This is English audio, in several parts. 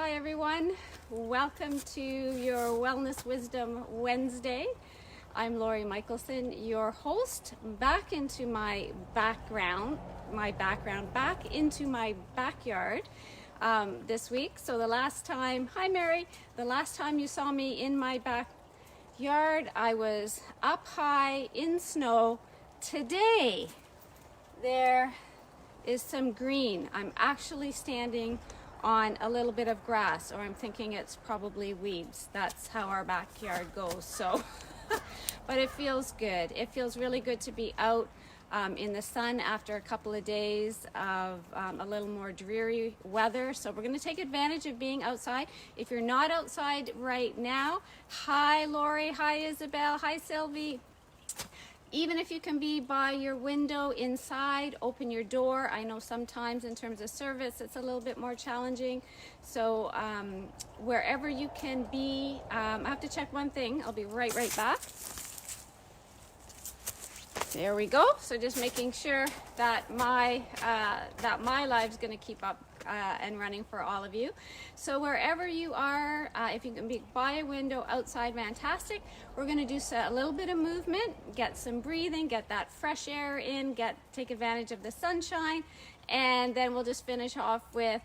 Hi everyone, welcome to your Wellness Wisdom Wednesday. I'm Lori Michelson, your host, back into my background, back into my backyard this week. So the last time, hi Mary, the last time you saw me in my backyard, I was up high in snow. Today, there is some green. I'm actually standing on a little bit of grass, or I'm thinking it's probably weeds. That's how our backyard goes. So, but it feels good. It feels really good to be out in the sun after a couple of days of a little more dreary weather. So we're going to take advantage of being outside. If you're not outside right now, hi Lori, hi Isabel, hi Sylvie. Even if you can be by your window inside, open your door. I know sometimes in terms of service, it's a little bit more challenging. So wherever you can be, I have to check one thing. I'll be right back. There we go. So just making sure that my live's going to keep up and running for all of you. So wherever you are, if you can be by a window outside, fantastic. We're going to do a little bit of movement, get some breathing, get that fresh air in, take advantage of the sunshine, and then we'll just finish off with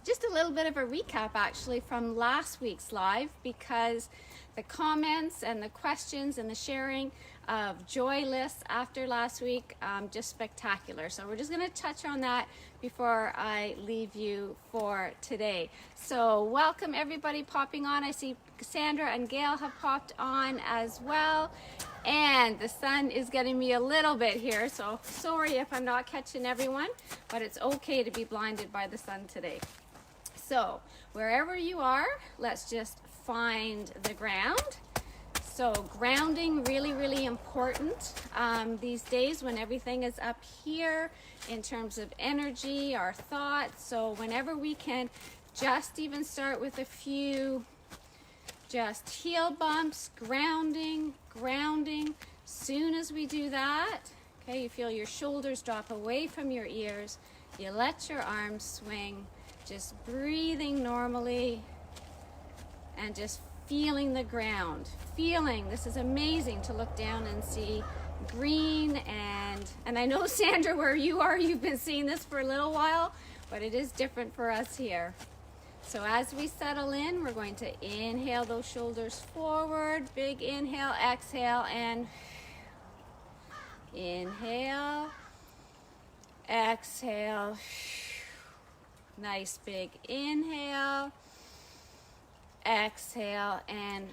just a little bit of a recap actually from last week's live, because the comments and the questions and the sharing of joy lists after last week, just spectacular. So we're just going to touch on that before I leave you for today. So welcome everybody popping on. I see Sandra and Gail have popped on as well. And the sun is getting me a little bit here, so sorry if I'm not catching everyone, but it's okay to be blinded by the sun today. So wherever you are, let's just find the ground. So grounding, really important these days when everything is up here in terms of energy, our thoughts. So whenever we can just even start with a few just heel bumps, grounding. Soon as we do that, okay, you feel your shoulders drop away from your ears. You let your arms swing, just breathing normally and just feeling the ground. This is amazing to look down and see green, and I know Sandra, where you are, you've been seeing this for a little while, but it is different for us here. So as we settle in, we're going to inhale those shoulders forward, big inhale, exhale, and inhale, exhale, nice big inhale, exhale, and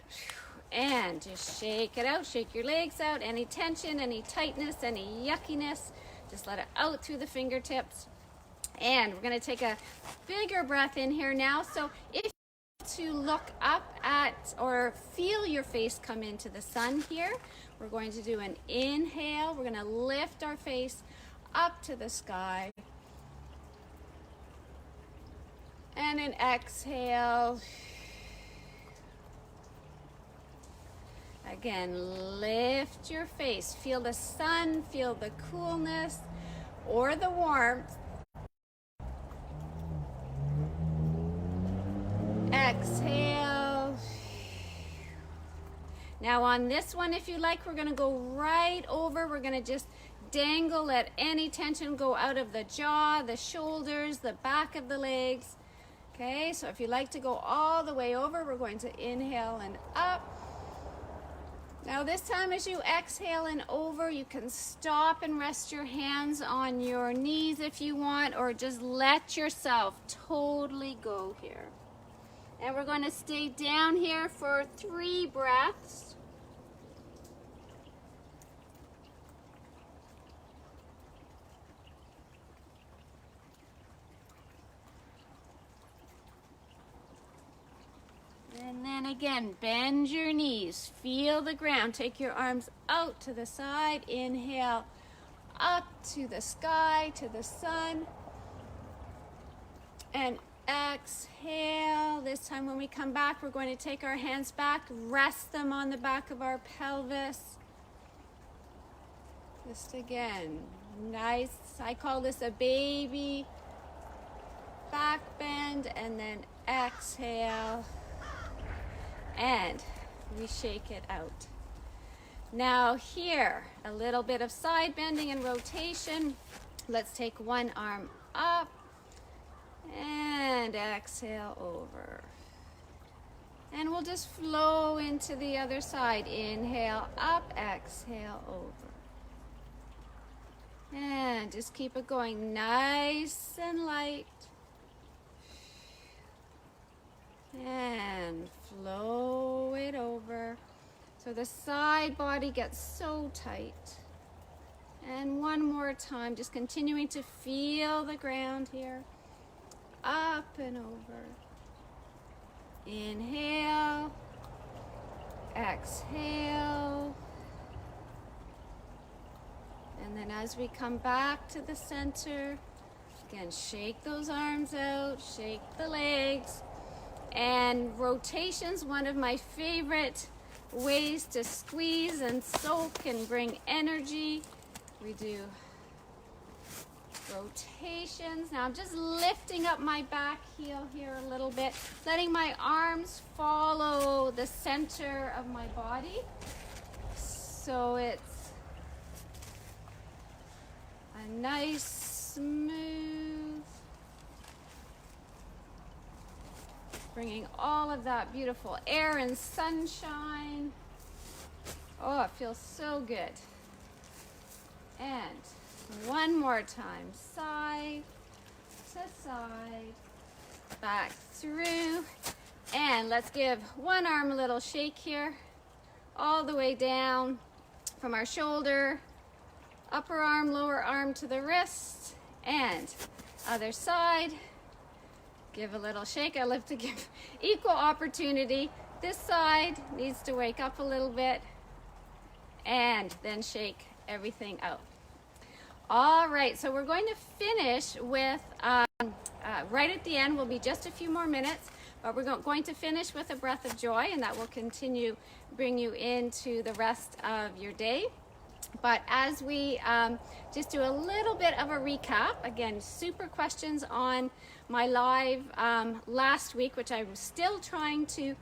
just shake it out, shake your legs out, any tension, any tightness, any yuckiness, just let it out through the fingertips. And we're going to take a bigger breath in here now. So if you want to look up at or feel your face come into the sun here, we're going to do an inhale. We're going to lift our face up to the sky. And an exhale. Again, lift your face. Feel the sun, feel the coolness or the warmth. Exhale. Now on this one, if you like, we're going to go right over. We're going to just dangle, let any tension go out of the jaw, the shoulders, the back of the legs. Okay, so if you like to go all the way over, we're going to inhale and up. Now this time as you exhale and over, you can stop and rest your hands on your knees if you want, or just let yourself totally go here. And we're going to stay down here for 3 breaths. And then again, bend your knees, feel the ground, take your arms out to the side, inhale, up to the sky, to the sun, and exhale. This time when we come back, we're going to take our hands back, rest them on the back of our pelvis. Just again, nice, I call this a baby back bend, and then exhale, and we shake it out. Now here, a little bit of side bending and rotation. Let's take one arm up and exhale over. And we'll just flow into the other side. Inhale up, exhale over. And just keep it going nice and light. And flow it over. So the side body gets so tight. And one more time, just continuing to feel the ground here. Up and over. Inhale. Exhale. And then as we come back to the center, again, shake those arms out, shake the legs. And rotation's one of my favorite ways to squeeze and soak and bring energy. We do rotations. Now I'm just lifting up my back heel here a little bit, letting my arms follow the center of my body. So it's a nice, smooth, bringing all of that beautiful air and sunshine. Oh, it feels so good. And one more time, side to side, back through. And let's give one arm a little shake here, all the way down from our shoulder, upper arm, lower arm to the wrist, and other side. Give a little shake. I love to give equal opportunity. This side needs to wake up a little bit, and then shake everything out. All right, so we're going to finish with, right at the end will be just a few more minutes, but we're going to finish with a breath of joy, and that will continue, bring you into the rest of your day. But as we just do a little bit of a recap, again, super questions on my live last week, which I'm still trying to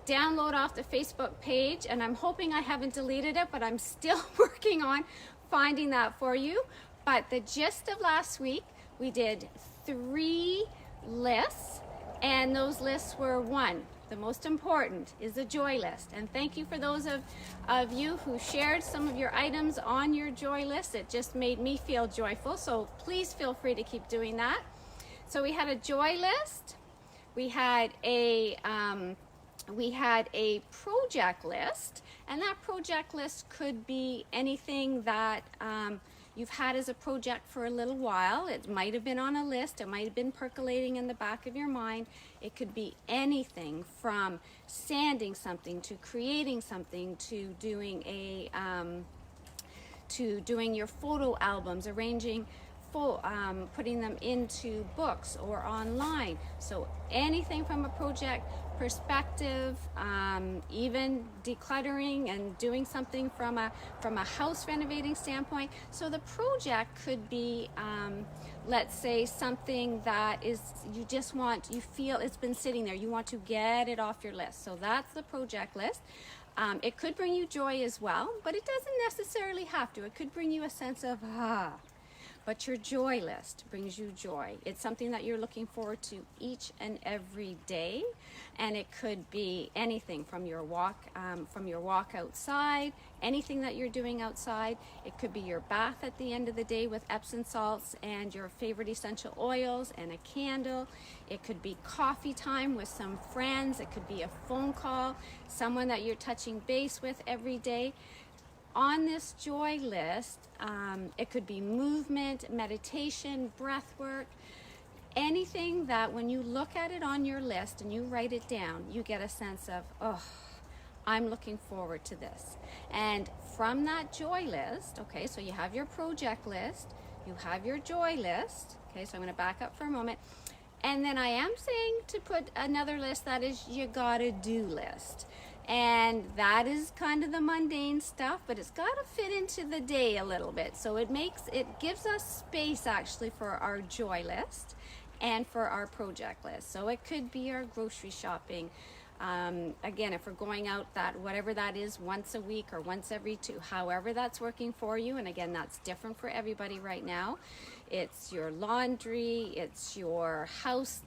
download off the Facebook page, and I'm hoping I haven't deleted it, but I'm still working on finding that for you. But the gist of last week, we did 3 lists, and those lists were: 1, the most important is a joy list. And thank you for those of you who shared some of your items on your joy list. It just made me feel joyful, so please feel free to keep doing that. So we had a joy list, we had a project list, and that project list could be anything that you've had as a project for a little while. It might have been on a list, it might have been percolating in the back of your mind. It could be anything from sanding something to creating something to doing doing your photo albums, arranging putting them into books or online. So anything from a project perspective, even decluttering and doing something from a house renovating standpoint. So the project could be, let's say, something that is you feel it's been sitting there, you want to get it off your list. So that's the project list. It could bring you joy as well, but it doesn't necessarily have to. It could bring you a sense of but your joy list brings you joy. It's something that you're looking forward to each and every day, and it could be anything from your walk outside, anything that you're doing outside. It could be your bath at the end of the day with Epsom salts and your favorite essential oils and a candle. It could be coffee time with some friends. It could be a phone call, someone that you're touching base with every day. On this joy list, it could be movement, meditation, breath work, anything that when you look at it on your list and you write it down, you get a sense of, oh, I'm looking forward to this. And from that joy list, okay, so you have your project list, you have your joy list, okay, so I'm going to back up for a moment. And then I am saying to put another list that is you gotta do list. And that is kind of the mundane stuff, but it's got to fit into the day a little bit. So it gives us space actually for our joy list. and for our project list. So it could be our grocery shopping. Again, if we're going out that, whatever that is, once a week or once every two, however that's working for you. And again, that's different for everybody right now. It's your laundry, it's your house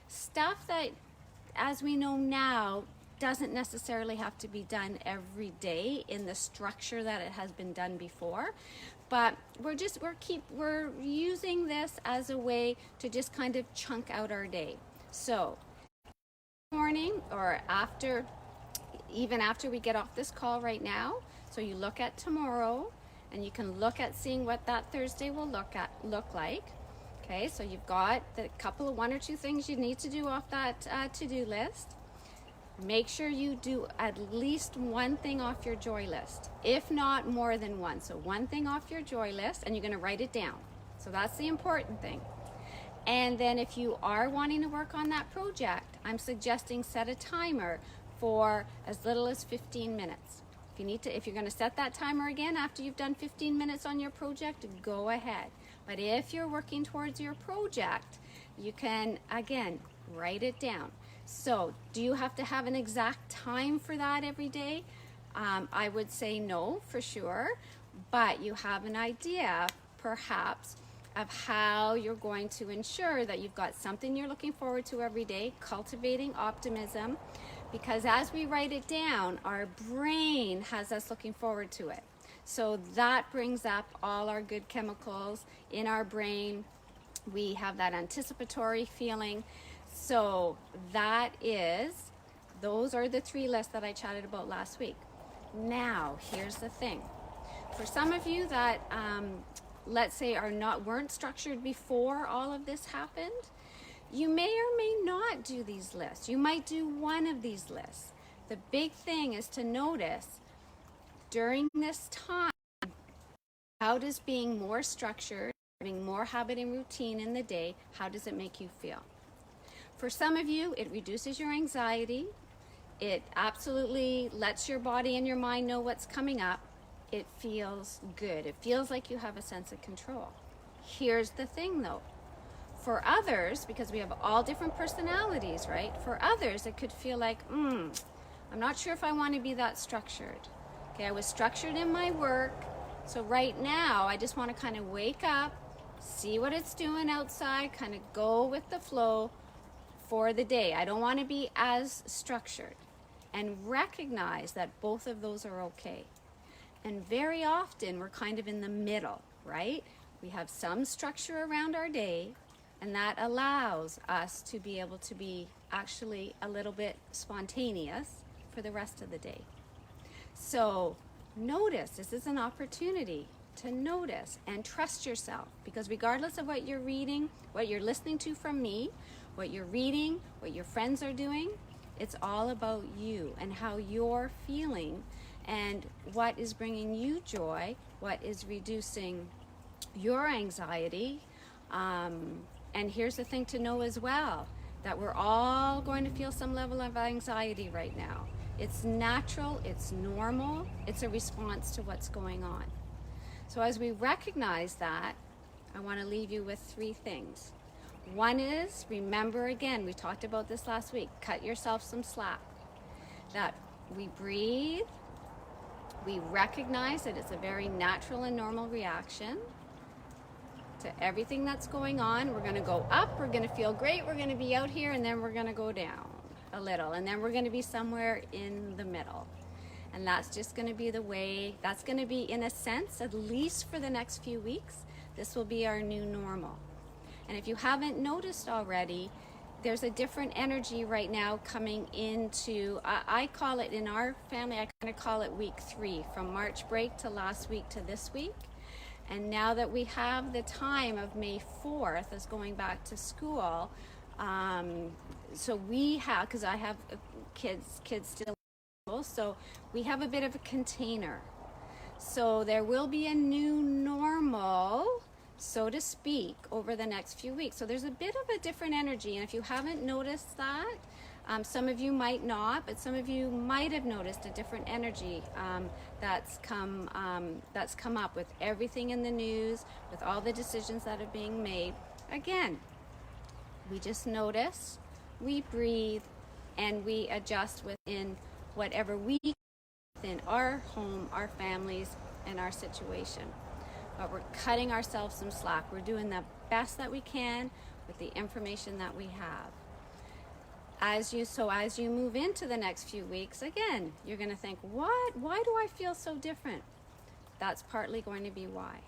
stuff that, as we know now, doesn't necessarily have to be done every day in the structure that it has been done before. But we're using this as a way to just kind of chunk out our day. So morning or after, even after we get off this call right now, so you look at tomorrow and you can look at seeing what that Thursday will look like. Okay, so you've got the couple of one or two things you need to do off that to-do list. Make sure you do at least one thing off your joy list, if not more than one. So one thing off your joy list, and you're going to write it down. So that's the important thing. And then if you are wanting to work on that project, I'm suggesting set a timer for as little as 15 minutes. If you're going to set that timer again after you've done 15 minutes on your project, go ahead. But if you're working towards your project, you can, again, write it down. So do you have to have an exact time for that every day? I would say no, for sure, but you have an idea, perhaps, of how you're going to ensure that you've got something you're looking forward to every day, cultivating optimism, because as we write it down, our brain has us looking forward to it. So that brings up all our good chemicals in our brain. We have that anticipatory feeling. So those are the three lists that I chatted about last week. Now, here's the thing. For some of you that, let's say, weren't structured before all of this happened, you may or may not do these lists. You might do one of these lists. The big thing is to notice during this time, how does being more structured, having more habit and routine in the day, how does it make you feel? For some of you, it reduces your anxiety. It absolutely lets your body and your mind know what's coming up. It feels good. It feels like you have a sense of control. Here's the thing though. For others, because we have all different personalities, right? For others, it could feel like, I'm not sure if I want to be that structured. Okay, I was structured in my work. So right now, I just want to kind of wake up, see what it's doing outside, kind of go with the flow for the day. I don't want to be as structured, and recognize that both of those are okay. And very often we're kind of in the middle, right? We have some structure around our day, and that allows us to be able to be actually a little bit spontaneous for the rest of the day. So notice, this is an opportunity to notice and trust yourself, because regardless of what you're reading, what you're listening to from me, what you're reading, what your friends are doing, it's all about you and how you're feeling and what is bringing you joy, what is reducing your anxiety. And here's the thing to know as well, that we're all going to feel some level of anxiety right now. It's natural, it's normal, it's a response to what's going on. So as we recognize that, I want to leave you with three things. One is, remember again, we talked about this last week, cut yourself some slack. That we breathe, we recognize that it's a very natural and normal reaction to everything that's going on. We're going to go up, we're going to feel great, we're going to be out here, and then we're going to go down a little, and then we're going to be somewhere in the middle. And that's just going to be the way, that's going to be, in a sense, at least for the next few weeks, this will be our new normal. And if you haven't noticed already, there's a different energy right now coming into, I call it, in our family, I kind of call it week 3, from March break to last week to this week. And now that we have the time of May 4th as going back to school, so we have, because I have kids still, so we have a bit of a container. So there will be a new normal, so to speak, over the next few weeks. So there's a bit of a different energy, and if you haven't noticed that, some of you might not, but some of you might have noticed a different energy that's come up with everything in the news, with all the decisions that are being made. Again, We just notice, we breathe, and we adjust within whatever we can within our home, our families, and our situation. But we're cutting ourselves some slack. We're doing the best that we can with the information that we have. As you move into the next few weeks, again, you're going to think, what? Why do I feel so different? That's partly going to be why.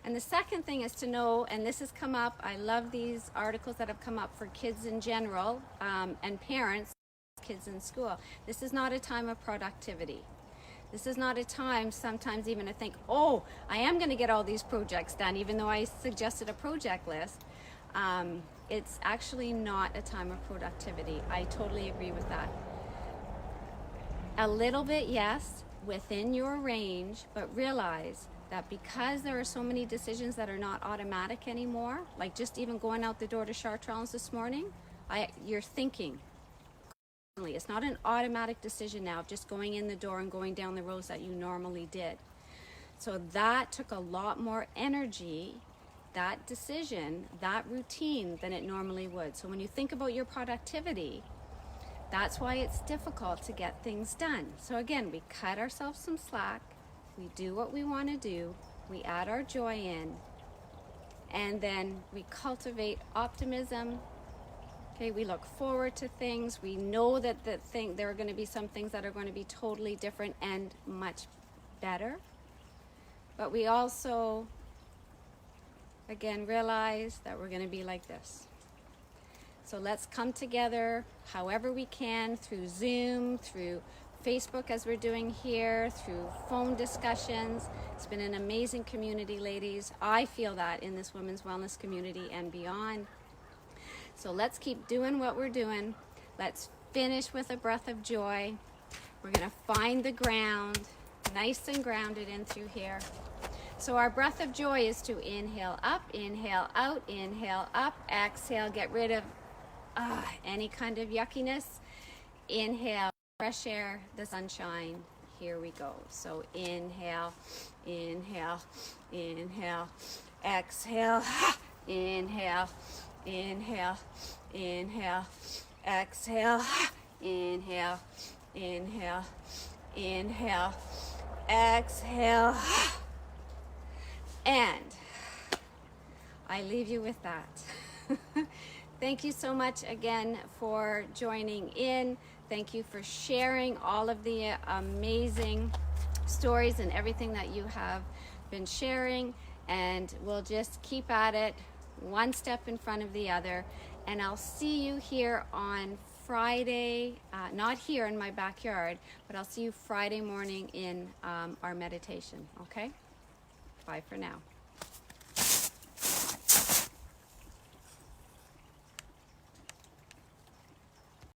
And the second thing is to know, and this has come up, I love these articles that have come up for kids in general, and parents, kids in school. This is not a time of productivity. This is not a time sometimes even to think, oh, I am going to get all these projects done, even though I suggested a project list. It's actually not a time of productivity. I totally agree with that. A little bit, yes, within your range, but realize that because there are so many decisions that are not automatic anymore, like just even going out the door to Chartrons this morning, you're thinking. It's not an automatic decision now of just going in the door and going down the roads that you normally did. So that took a lot more energy, that decision, that routine, than it normally would. So when you think about your productivity, that's why it's difficult to get things done. So again, we cut ourselves some slack, we do what we want to do, we add our joy in, and then we cultivate optimism. Okay, we look forward to things. We know that there are going to be some things that are going to be totally different and much better. But we also, again, realize that we're going to be like this. So let's come together however we can, through Zoom, through Facebook as we're doing here, through phone discussions. It's been an amazing community, ladies. I feel that in this women's wellness community and beyond. So let's keep doing what we're doing. Let's finish with a breath of joy. We're going to find the ground, nice and grounded in through here. So our breath of joy is to inhale up, inhale out, inhale up, exhale, get rid of any kind of yuckiness. Inhale, fresh air, the sunshine. Here we go. So inhale, inhale, inhale, exhale, inhale, inhale, inhale, exhale, inhale, inhale, inhale, exhale, and I leave you with that. Thank you so much again for joining in. Thank you for sharing all of the amazing stories and everything that you have been sharing, and we'll just keep at it, one step in front of the other. And I'll see you here on Friday, not here in my backyard, but I'll see you Friday morning in our meditation. Okay? Bye for now.